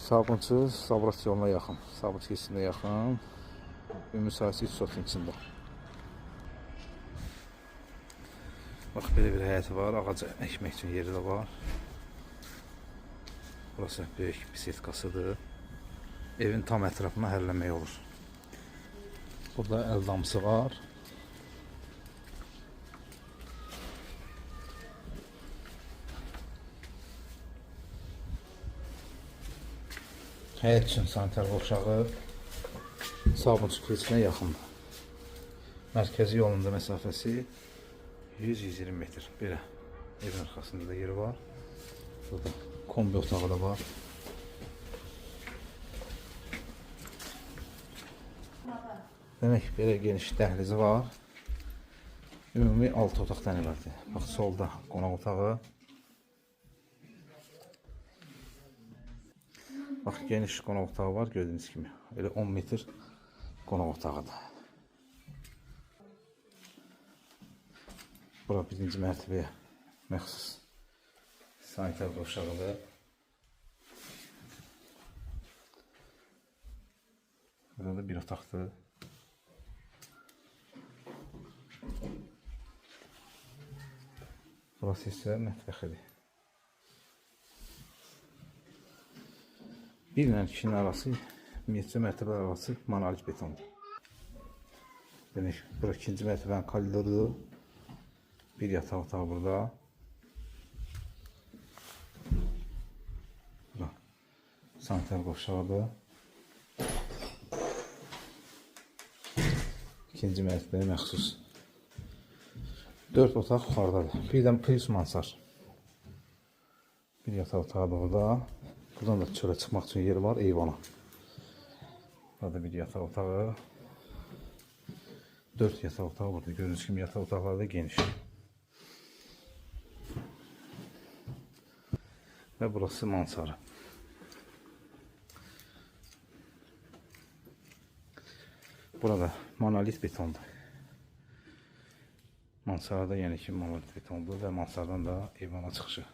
Sabunçu Sabrat yoluna yaxın, Sabunçu keçidinə yaxın, ümumi sahəsi 3 sotun içində. Bax, belə bir həyəti var, ağac əkmək üçün yeri də var. Burası böyük bisetkasıdır. Evin tam ətrafına hərləmək olur. Burada əl damısı var. Həyət üçün sanitar qovşağı Sabunçu keçidinə yaxındır. Mərkəzi yolunda məsafəsi 100-120 metr. Belə evin arxasında da yeri var. Burada kombi otağı da var. Demək, belə geniş dəhlizi var. Ümumi 6 otaqdan ibarətdir. Bax, solda qonaq otağı. Bax, geniş qonaq otağı var, gördüyünüz kimi. Elə 10 metr qonaq otağıdır. Bura birinci mərtəbəyə məxsus sanitar qovşağıdır. Burada da bir otaqdır. Burası isə mətbəxidir. Bir ilə ikinin arası, metrə mərtəbə arası monolit betondur. Demək, bura ikinci mərtəbənin koridorudur. Bir yataq otağı burada. Bura sanitar qovşağıdır. İkinci mərtəbəyə məxsus 4 otaq yuxarıdadır. Birdən plus mansar. Bir yataq otağı da orada. Buradan da çölə çıxmaq üçün yeri var, eyvana. Burada bir yataq otağı. 4 yataq otağı burada. Gördüyünüz kimi yataq otaqları da geniş. Və burası mansarı. Burada monolit betondur. Mansarada yəni ki monolit betondur və mansardan da eyvana çıxışı.